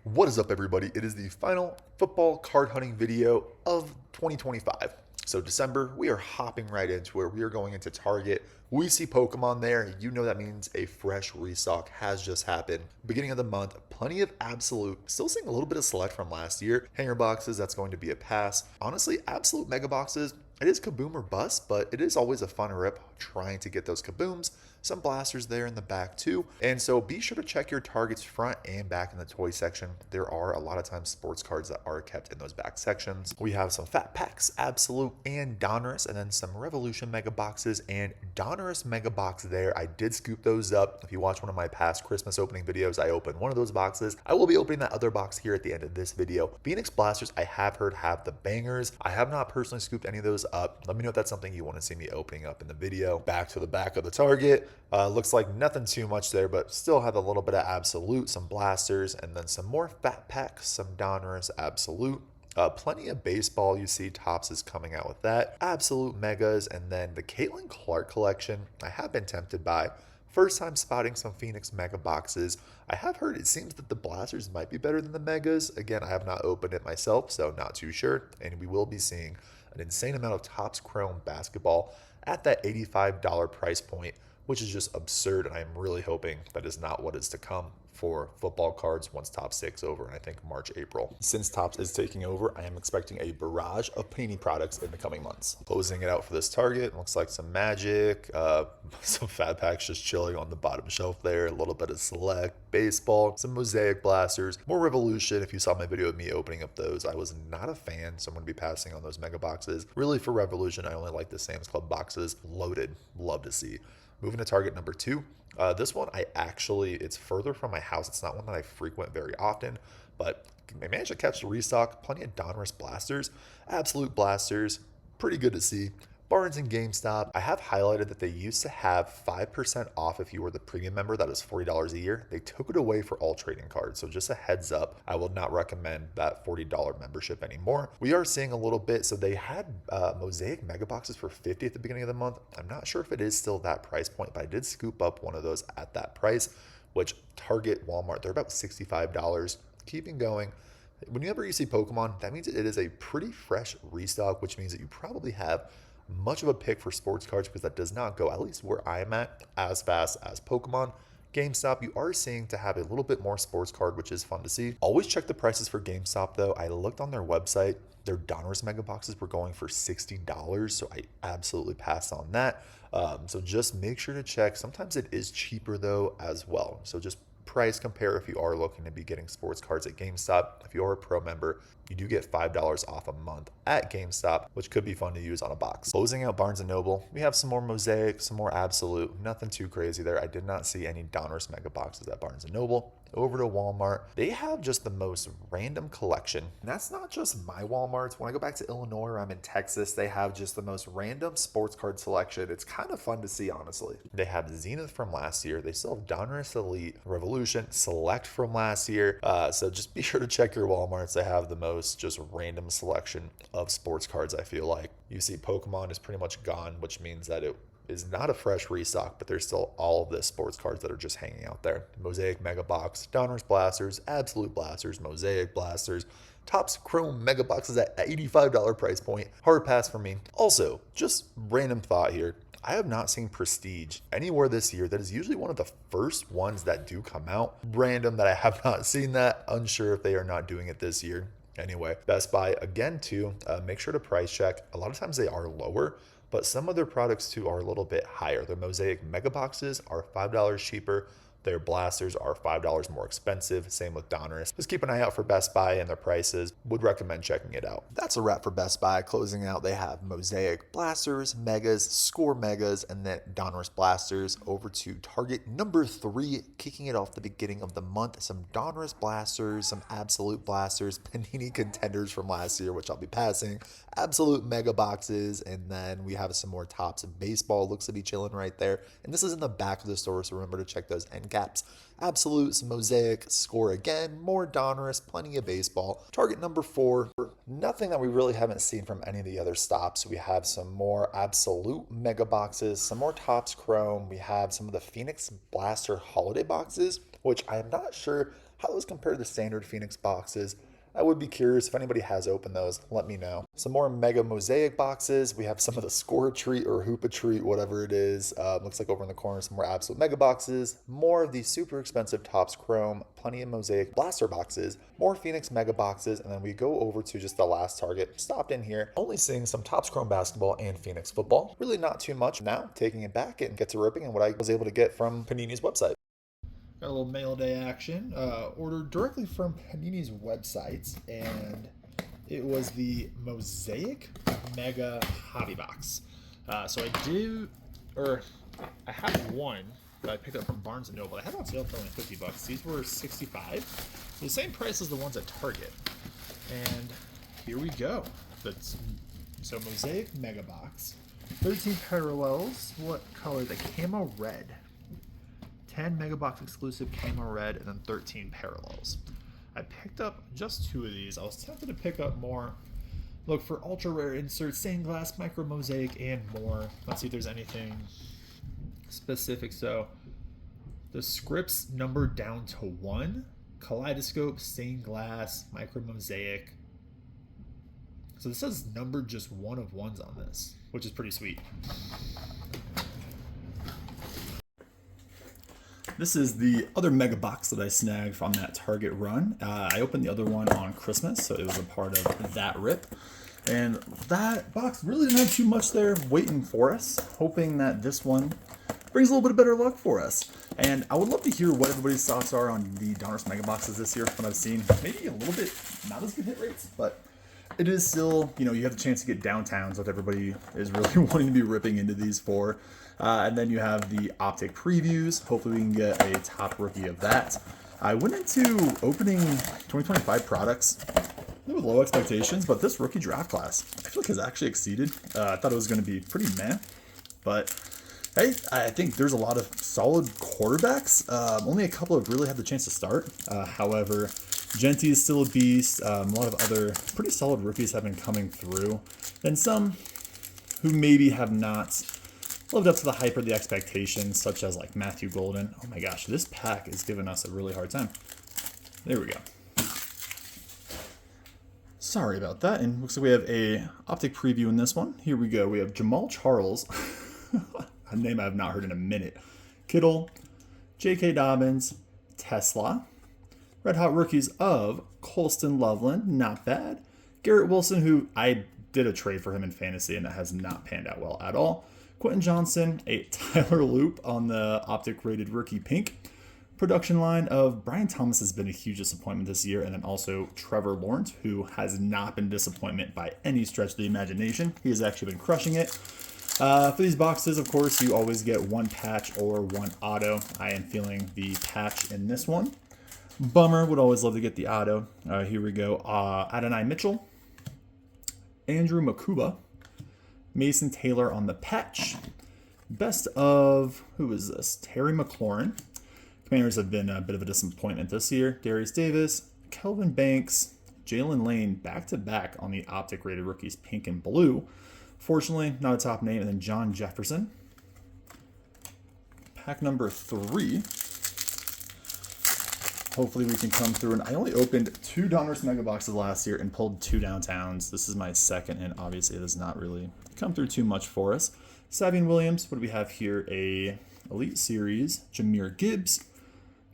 What is up, everybody? It is the final football card hunting video of 2025. So December, we are hopping right into it. We are going into Target. We see Pokemon there. You know that means a fresh restock has just happened. Beginning of the month, plenty of Absolute. Still seeing a little bit of select from last year. Hanger boxes, that's going to be a pass. Honestly, Absolute Mega Boxes, it is kaboom or bust, but it is always a fun rip trying to get those kabooms. Some blasters there in the back too. And so be sure to check your Target's front and back in the toy section. There are a lot of times sports cards that are kept in those back sections. We have some Fat Packs, Absolute, and Donruss, and then some Revolution Mega Boxes and Donruss Mega Box there. I did scoop those up. If you watch one of my past Christmas opening videos, I opened one of those boxes. I will be opening that other box here at the end of this video. Phoenix Blasters, I have heard have the bangers. I have not personally scooped any of those up. Let me know if that's something you want to see me opening up in the video. Back to the back of the Target. Looks like nothing too much there, but still have a little bit of Absolute, some blasters, and then some more Fat Packs, some Donruss Absolute. Plenty of baseball. You see Topps is coming out with that. Absolute Megas, and then the Caitlin Clark collection I have been tempted by. First time spotting some Phoenix Mega Boxes. I have heard it seems that the blasters might be better than the Megas. Again, I have not opened it myself, so not too sure. And we will be seeing an insane amount of Topps Chrome basketball at that $85 price point, which is just absurd. And I am really hoping that is not what is to come for football cards once Topps takes over, and I think March, April. Since Topps is taking over, I am expecting a barrage of Panini products in the coming months. Closing it out for this Target, looks like some Magic, some Fat Packs just chilling on the bottom shelf there, a little bit of Select, Baseball, some Mosaic Blasters, more Revolution. If you saw my video of me opening up those, I was not a fan, so I'm going to be passing on those Mega Boxes. Really, for Revolution, I only like the Sam's Club boxes. Loaded. Love to see. Moving to Target number 2. This one, it's further from my house. It's not one that I frequent very often, but I managed to catch the restock. Plenty of Donruss Blasters, Absolute Blasters, pretty good to see. Barnes and GameStop, I have highlighted that they used to have 5% off if you were the premium member. That is $40 a year. They took it away for all trading cards. So just a heads up, I will not recommend that $40 membership anymore. We are seeing a little bit. So they had Mosaic Mega Boxes for $50 at the beginning of the month. I'm not sure if it is still that price point, but I did scoop up one of those at that price, which Target, Walmart, they're about $65. Keeping going. Whenever you see Pokemon, that means it is a pretty fresh restock, which means that you probably have much of a pick for sports cards because that does not go, at least where I'm at, as fast as Pokemon. GameStop, you are seeing to have a little bit more sports card, which is fun to see. Always check the prices for GameStop though. I looked on their website. Their Donruss Mega Boxes were going for $60, so I absolutely passed on that. So just make sure to check. Sometimes it is cheaper though as well. So just price compare if you are looking to be getting sports cards at GameStop. If you are a pro member, you do get $5 off a month at GameStop, which could be fun to use on a box. Closing out Barnes & Noble, we have some more Mosaic, some more Absolute. Nothing too crazy there. I did not see any Donruss Mega Boxes at Barnes & Noble. Over to Walmart, they have just the most random collection. And that's not just my Walmarts. When I go back to Illinois or I'm in Texas, they have just the most random sports card selection. It's kind of fun to see, honestly. They have Zenith from last year. They still have Donruss Elite, Revolution, Select from last year. So just be sure to check your Walmarts. They have the most just random selection of sports cards, I feel like. You see Pokemon is pretty much gone, which means that it is not a fresh restock, but there's still all of the sports cards that are just hanging out there. Mosaic Mega Box, Donruss Blasters, Absolute Blasters, Mosaic Blasters, Topps Chrome Mega Boxes at $85 price point. Hard pass for me. Also, just random thought here. I have not seen Prestige anywhere this year. That is usually one of the first ones that do come out. Random that I have not seen that. Unsure if they are not doing it this year. Anyway, Best Buy, again too, make sure to price check. A lot of times they are lower, but some of their products too are a little bit higher. Their Mosaic Mega Boxes are $5 cheaper. Their blasters are $5 more expensive. Same with Donruss. Just keep an eye out for Best Buy and their prices. Would recommend checking it out. That's a wrap for Best Buy. Closing out, they have Mosaic Blasters, Megas, Score Megas, and then Donruss Blasters. Over to Target number 3, kicking it off the beginning of the month. Some Donruss Blasters, some Absolute Blasters, Panini contenders from last year, which I'll be passing. Absolute Mega Boxes, and then we have some more Topps of baseball. Looks to be chilling right there. And this is in the back of the store, so remember to check those end caps. Absolute, some Mosaic, Score again, more Donruss, plenty of baseball. Target number 4, nothing that we really haven't seen from any of the other stops. We have some more Absolute Mega Boxes, some more Topps Chrome. We have some of the Phoenix Blaster holiday boxes, which I am not sure how those compare to the standard Phoenix boxes. I would be curious if anybody has opened those, let me know. Some more Mega Mosaic boxes. We have some of the Score Treat or Hoopa Treat, whatever it is. Looks like over in the corner, some more Absolute Mega boxes. More of the super expensive Topps Chrome, plenty of Mosaic Blaster boxes, more Phoenix Mega boxes, and then we go over to just the last Target. Stopped in here, only seeing some Topps Chrome basketball and Phoenix football. Really not too much. Now, taking it back and get to ripping and what I was able to get from Panini's website. Got a little mail day action. Ordered directly from Panini's website, and it was the Mosaic Mega Hobby Box. So I have one that I picked up from Barnes & Noble. I had it on sale for only $50. These were $65. The same price as the ones at Target. And here we go. So Mosaic Mega Box. 13 parallels. What color? The camo red. 10 Mega Box exclusive camo red, and then 13 parallels. I picked up just 2 of these. I was tempted to pick up more. Look for ultra rare inserts, stained glass, micro mosaic, and more. Let's see if there's anything specific. So the scripts numbered down to 1. Kaleidoscope, stained glass, micro mosaic. So this says numbered just 1 of 1s on this, which is pretty sweet. This is the other Mega Box that I snagged from that Target run. I opened the other one on Christmas, so it was a part of that rip. And that box really didn't have too much there waiting for us, hoping that this one brings a little bit of better luck for us. And I would love to hear what everybody's thoughts are on the Donruss Mega Boxes this year, what I've seen. Maybe a little bit not as good hit rates, but it is still, you have the chance to get downtowns that everybody is really wanting to be ripping into these for. And then you have the optic previews. Hopefully we can get a top rookie of that. I went into opening 2025 products with low expectations, but this rookie draft class, I feel like has actually exceeded. I thought it was going to be pretty meh, but hey, I think there's a lot of solid quarterbacks. Only a couple have really had the chance to start. However, Genty is still a beast. A lot of other pretty solid rookies have been coming through, and some who maybe have not lived up to the hype or the expectations, such as like Matthew Golden. Oh my gosh, this pack is giving us a really hard time. There we go. Sorry about that. And looks like we have a optic preview in this one. Here we go. We have Jamal Charles, a name I have not heard in a minute. Kittle, J.K. Dobbins, Tesla, Red Hot Rookies of Colston Loveland, not bad. Garrett Wilson, who I did a trade for him in fantasy and it has not panned out well at all. Quentin Johnson, a Tyler Loop on the optic rated rookie pink. Production line of Brian Thomas has been a huge disappointment this year, and then also Trevor Lawrence, who has not been disappointment by any stretch of the imagination. He has actually been crushing it. For these boxes, of course, you always get 1 patch or 1 auto. I am feeling the patch in this one. Bummer, would always love to get the auto. Here we go. Adonai Mitchell, Andrew Makuba, Mason Taylor on the patch. Best of, who is this? Terry McLaurin. Commanders have been a bit of a disappointment this year. Darius Davis, Kelvin Banks, Jalen Lane back-to-back on the optic rated rookies pink and blue. Fortunately, not a top name. And then John Jefferson. Pack number 3. Hopefully we can come through. And I only opened 2 Donruss Mega Boxes last year and pulled 2 downtowns. This is my second, and obviously it does not really come through too much for us. Savion Williams, what do we have here? A Elite Series, Jahmyr Gibbs,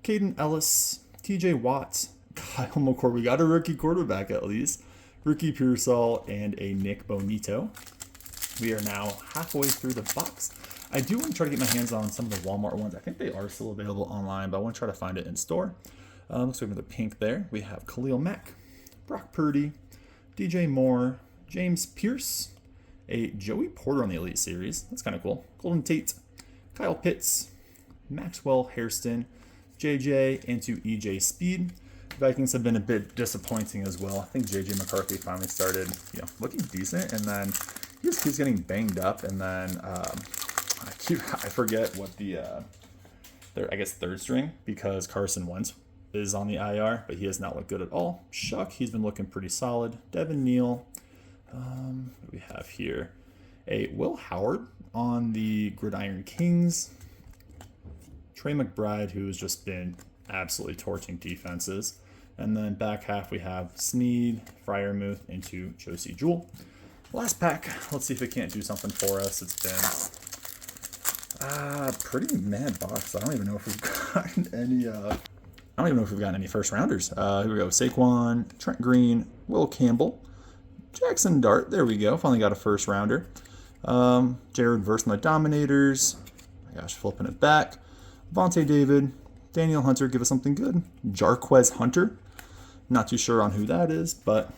Caden Ellis, TJ Watt, Kyle McCord. We got a rookie quarterback at least. Ricky Pearsall, and a Nick Bonito. We are now halfway through the box. I do want to try to get my hands on some of the Walmart ones. I think they are still available online, but I want to try to find it in store. Looks like we have the pink there. We have Khalil Mack, Brock Purdy, DJ Moore, James Pierce, a Joey Porter on the Elite Series. That's kind of cool. Golden Tate, Kyle Pitts, Maxwell Hairston, JJ, into EJ Speed. Vikings have been a bit disappointing as well. I think JJ McCarthy finally started, looking decent, and then he just keeps getting banged up, and then I forget what the I guess third string, because Carson Wentz is on the IR, but he has not looked good at all. Shuck, he's been looking pretty solid. Devin Neal. What do we have here? A Will Howard on the Gridiron Kings. Trey McBride, who has just been absolutely torching defenses. And then back half we have Sneed, Fryermuth into Josie Jewell. Last pack, let's see if it can't do something for us. It's been pretty mad box. I don't even know if we've gotten any first rounders. Here we go. Saquon, Trent Green, Will Campbell, Jackson Dart. There we go. Finally got a first rounder. Jared versus my Dominators. My gosh, flipping it back. Vontae David, Daniel Hunter, give us something good. Jarquez Hunter. Not too sure on who that is, but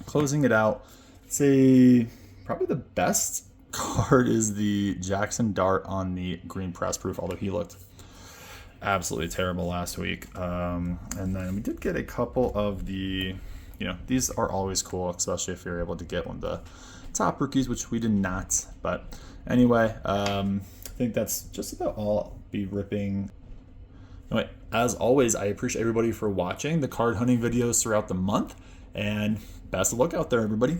closing it out. Say probably the best card is the Jackson Dart on the green press proof, although he looked absolutely terrible last week. And then we did get a couple of the, these are always cool, especially if you're able to get one of the top rookies, which we did not. But anyway, I think that's just about all I'll be ripping. Anyway, as always, I appreciate everybody for watching the card hunting videos throughout the month, and best of luck out there, everybody.